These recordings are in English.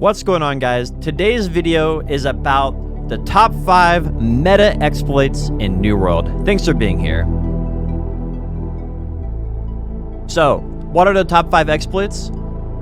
What's going on, guys? Today's video is about the top 5 meta exploits in New World. Thanks for being here. So, what are the top 5 exploits?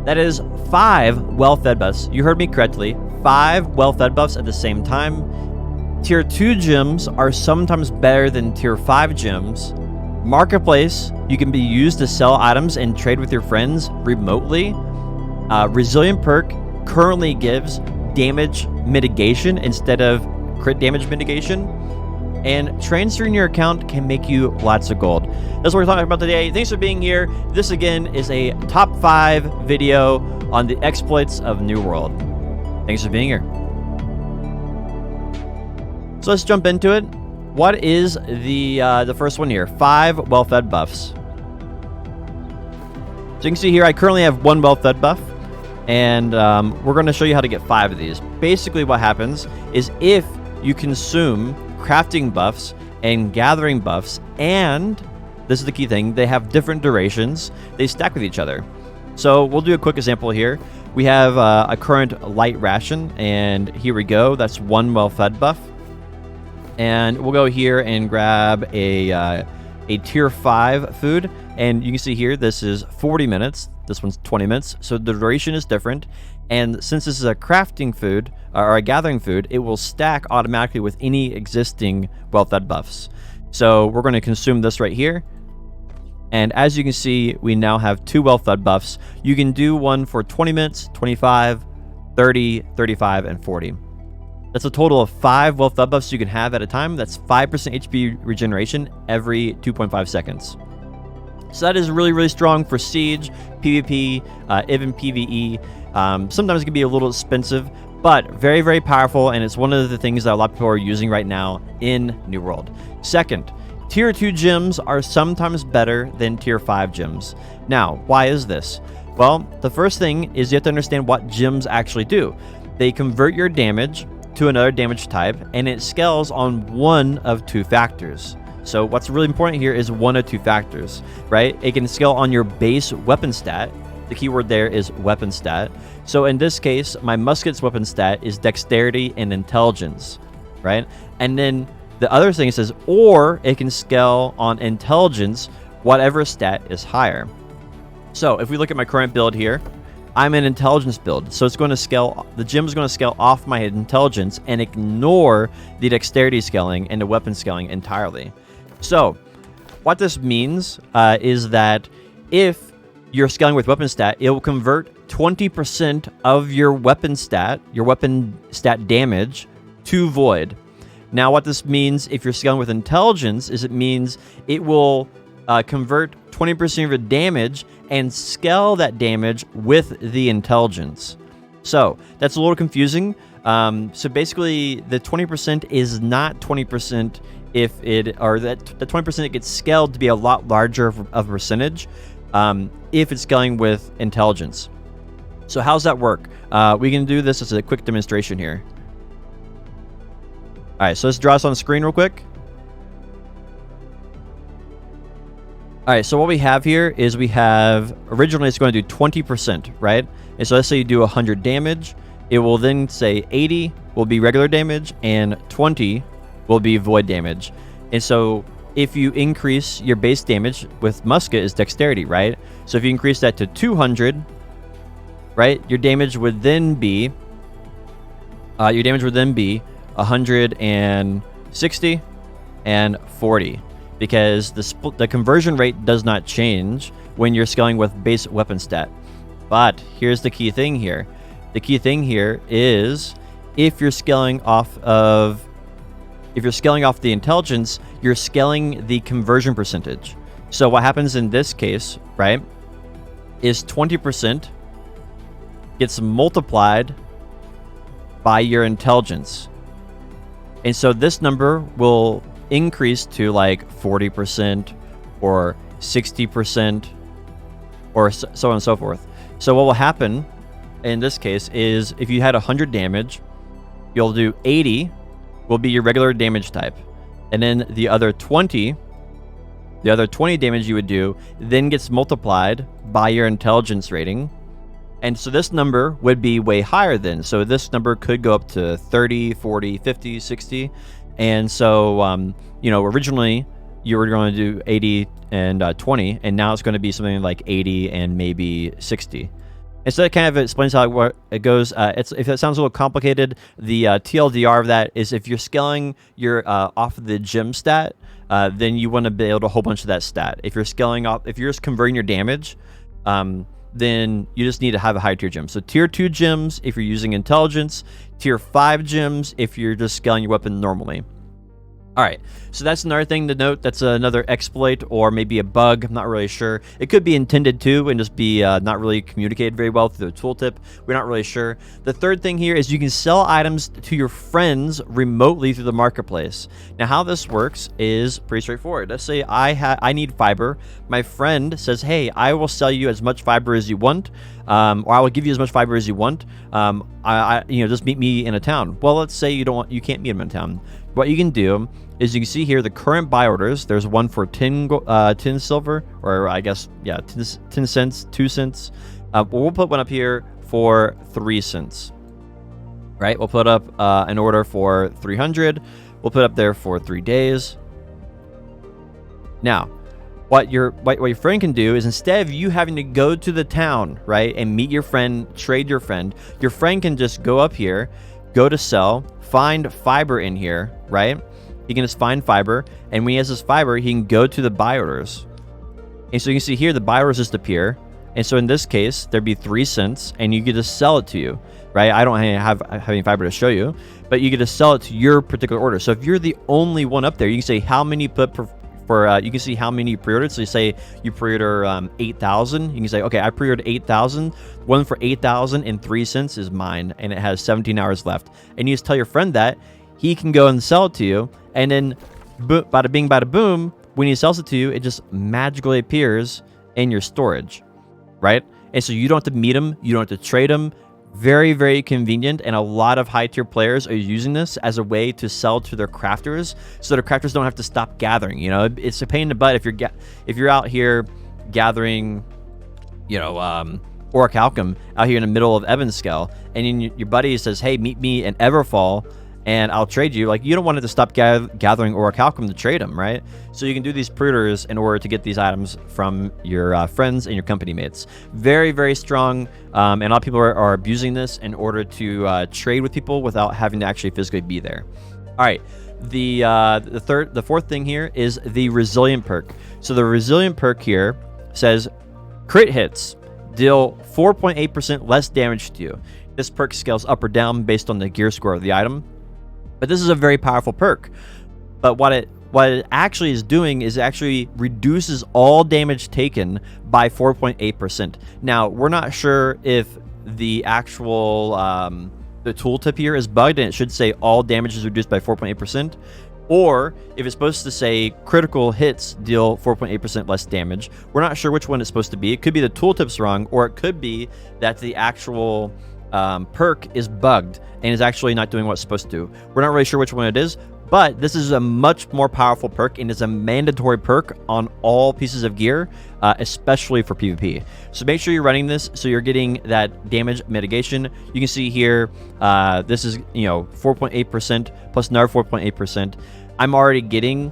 That is 5 well-fed buffs. You heard me correctly. 5 well-fed buffs at the same time. Tier 2 gems are sometimes better than Tier 5 gems. Marketplace, you can be used to sell items and trade with your friends remotely. Resilient perk currently gives damage mitigation instead of crit damage mitigation. And transferring your account can make you lots of gold. That's what we're talking about today. Thanks for being here. This again is a top 5 video on the exploits of New World. Thanks for being here. So let's jump into it. What is the first one here? 5 well-fed buffs. So you can see here, I currently have 1 well-fed buff, and we're going to show you how to get 5 of these. Basically, what happens is if you consume crafting buffs and gathering buffs, and this is the key thing, they have different durations, they stack with each other. So we'll do a quick example here. We have a current light ration, and here we go. That's 1 well-fed buff. And we'll go here and grab a tier 5 food, and you can see here this is 40 minutes, this one's 20 minutes, so the duration is different. And since this is a crafting food or a gathering food, it will stack automatically with any existing well-fed buffs. So we're going to consume this right here, and as you can see, we now have 2 well-fed buffs. You can do one for 20 minutes, 25, 30, 35, and 40. That's a total of 5 well-fed buffs you can have at a time. That's 5% HP regeneration every 2.5 seconds. So that is really, really strong for Siege, PvP, even PvE. Sometimes it can be a little expensive, but very, very powerful, and it's one of the things that a lot of people are using right now in New World. Second, Tier 2 gems are sometimes better than Tier 5 gems. Now, why is this? Well, the first thing is you have to understand what gems actually do. They convert your damage to another damage type, and it scales on one of 2 factors. So what's really important here is one of 2 factors, right? It can scale on your base weapon stat. The keyword there is weapon stat. So in this case, my musket's weapon stat is dexterity and intelligence, right? And then the other thing says, or it can scale on intelligence, whatever stat is higher. So if we look at my current build here, I'm an intelligence build, so it's going to scale, the gem is going to scale off my intelligence and ignore the dexterity scaling and the weapon scaling entirely. So what this means is that if you're scaling with weapon stat, it will convert 20% of your weapon stat damage to void. Now what this means if you're scaling with intelligence is it means it will convert 20% of your damage and scale that damage with the intelligence. So that's a little confusing. So basically the 20% is not 20% if it, or that the 20% it gets scaled to be a lot larger of a percentage if it's scaling with intelligence. So how's that work? We can do this as a quick demonstration here. All right, so let's draw this on the screen real quick. All right, so what we have here is we have, originally it's going to do 20%, right? And so let's say you do 100 damage. It will then say 80 will be regular damage and 20 will be void damage. And so if you increase your base damage with musket is dexterity, right? So if you increase that to 200, right, your damage would then be 160 and 40. Because the conversion rate does not change when you're scaling with base weapon stat. But here's the key thing here. The key thing here is if you're scaling off the intelligence, you're scaling the conversion percentage. So what happens in this case, right, is 20% gets multiplied by your intelligence. And so this number will increase to like 40% or 60% or so on and so forth. So what will happen in this case is if you had 100 damage, you'll do 80 will be your regular damage type, and then the other 20 damage you would do then gets multiplied by your intelligence rating, And so this number would be way higher then. So this number could go up to 30, 40, 50, 60. And so, originally you were going to do 80 and 20, and now it's going to be something like 80 and maybe 60. And so that kind of explains how it goes. If it sounds a little complicated, the TLDR of that is if you're scaling your off of the gem stat, then you want to build a whole bunch of that stat. If you're scaling off, if you're just converting your damage, then you just need to have a high tier gem. So tier 2 gems if you're using intelligence, tier 5 gems if you're just scaling your weapon normally. All right, so that's another thing to note. That's another exploit or maybe a bug. I'm not really sure. It could be intended to and just be not really communicated very well through the tooltip. We're not really sure. The third thing here is you can sell items to your friends remotely through the marketplace. Now, how this works is pretty straightforward. Let's say I need fiber. My friend says, hey, I will sell you as much fiber as you want, or I will give you as much fiber as you want. Just meet me in a town. Well, let's say you can't meet him in a town. What you can do is you can see here the current buy orders. There's one for 10 silver, or I guess, 10 cents, 2 cents. We'll put one up here for 3 cents. Right? We'll put up an order for 300. We'll put up there for 3 days. Now, what your friend can do is instead of you having to go to the town, right, and meet your friend, trade your friend can just go up here, go to sell, find fiber in here, right? He can just find fiber, and when he has this fiber, he can go to the buy orders. And so you can see here the buy orders just appear. And so in this case, there'd be 3 cents, and you could just sell it to you, right? I don't have any fiber to show you, but you could just sell it to your particular order. So if you're the only one up there, you can say how many you put you can see how many you pre-ordered. So you say you pre-order 8,000. You can say, okay, I pre-ordered 8,000. One for 8,000 and 3 cents is mine, and it has 17 hours left. And you just tell your friend that. He can go and sell it to you, and then bada bing, bada boom, when he sells it to you, it just magically appears in your storage, right? And so you don't have to meet him. You don't have to trade him. Very, very convenient, and a lot of high tier players are using this as a way to sell to their crafters, so their crafters don't have to stop gathering. It's a pain in the butt if you're out here gathering, Orichalcum out here in the middle of Evanscale, and then your buddy says, "Hey, meet me in Everfall, and I'll trade you." Like, you don't want it to stop gathering Orichalcum to trade them, right? So you can do these pre-orders in order to get these items from your friends and your company mates. Very, very strong, and a lot of people are abusing this in order to trade with people without having to actually physically be there. All right, the fourth thing here is the Resilient perk. So the Resilient perk here says crit hits deal 4.8% less damage to you. This perk scales up or down based on the gear score of the item. But this is a very powerful perk. But what it actually is doing is actually reduces all damage taken by 4.8%. Now, we're not sure if the actual the tooltip here is bugged and it should say all damage is reduced by 4.8%, or if it's supposed to say critical hits deal 4.8% less damage. We're not sure which one it's supposed to be. It could be the tooltip's wrong, or it could be that the actual perk is bugged and is actually not doing what it's supposed to. We're not really sure which one it is, but this is a much more powerful perk and is a mandatory perk on all pieces of gear, especially for PvP. So make sure you're running this so you're getting that damage mitigation. You can see here, this is 4.8% plus another 4.8%. I'm already getting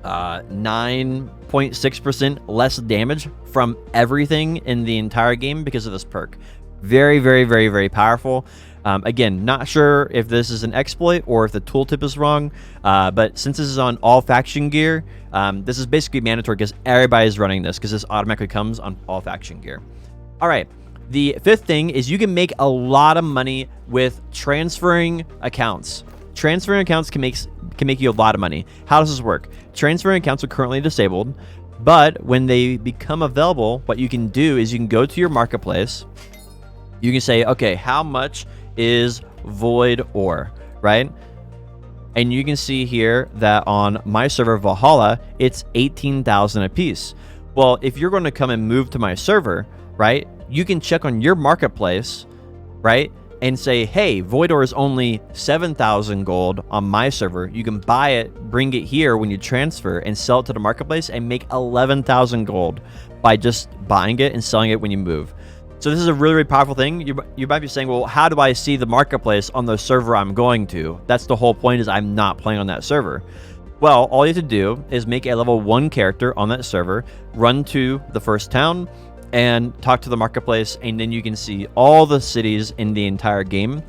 9.6% less damage from everything in the entire game because of this perk. Very, very, very, very powerful. Again, not sure if this is an exploit or if the tooltip is wrong, but since this is on all faction gear, this is basically mandatory because everybody's running this because this automatically comes on all faction gear. All right, the fifth thing is you can make a lot of money with transferring accounts. Transferring accounts can make you a lot of money. How does this work? Transferring accounts are currently disabled, but when they become available, what you can do is you can go to your marketplace. You can say, okay, how much is Void Ore, right? And you can see here that on my server, Valhalla, it's 18,000 a piece. Well, if you're going to come and move to my server, right, you can check on your marketplace, right, and say, hey, Void Ore is only 7,000 gold on my server. You can buy it, bring it here when you transfer, and sell it to the marketplace and make 11,000 gold by just buying it and selling it when you move. So this is a really, really powerful thing. You might be saying, well, how do I see the marketplace on the server I'm going to? That's the whole point, is I'm not playing on that server. Well, all you have to do is make a level 1 character on that server, run to the first town, and talk to the marketplace, and then you can see all the cities in the entire game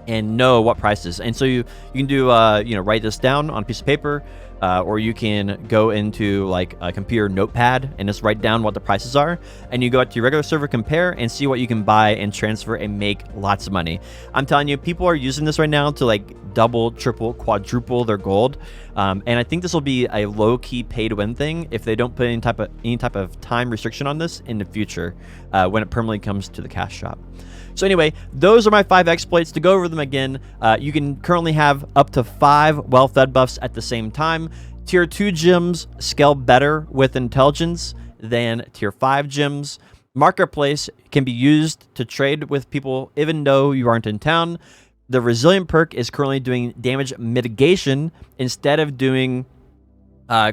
and know what prices. And so you can do write this down on a piece of paper, or you can go into like a computer notepad and just write down what the prices are, and you go out to your regular server, compare, and see what you can buy and transfer and make lots of money. I'm telling you, people are using this right now to like double, triple, quadruple their gold, and I think this will be a low-key pay-to-win thing if they don't put any type of time restriction on this in the future, when it permanently comes to the cash shop. So anyway, those are my 5 exploits. To go over them again, you can currently have up to 5 well-fed buffs at the same time. Tier 2 gems scale better with intelligence than Tier 5 gems. Marketplace can be used to trade with people even though you aren't in town. The Resilient perk is currently doing damage mitigation instead of doing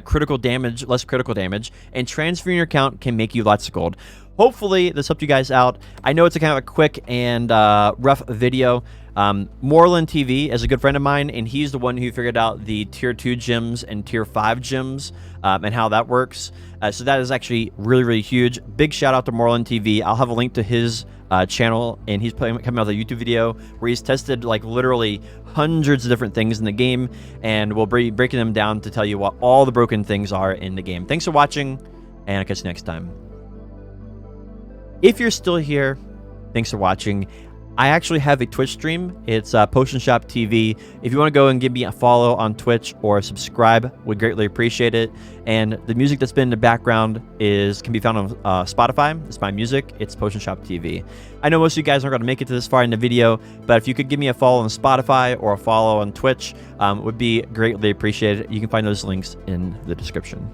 critical damage, less critical damage, and transferring your account can make you lots of gold. Hopefully this helped you guys out. I know it's a kind of a quick and rough video. Moreland TV is a good friend of mine, and he's the one who figured out the Tier 2 gems and Tier 5 gems and how that works. So that is actually really, really huge. Big shout out to Moreland TV. I'll have a link to his channel, and he's coming out with a YouTube video where he's tested like literally hundreds of different things in the game, and we'll be breaking them down to tell you what all the broken things are in the game. Thanks for watching, and I'll catch you next time. If you're still here, thanks for watching. I actually have a Twitch stream. It's Potion Shop TV. If you want to go and give me a follow on Twitch or subscribe, we'd greatly appreciate it. And the music that's been in the background can be found on Spotify. It's my music. It's Potion Shop TV. I know most of you guys aren't going to make it to this far in the video, but if you could give me a follow on Spotify or a follow on Twitch, would be greatly appreciated. You can find those links in the description.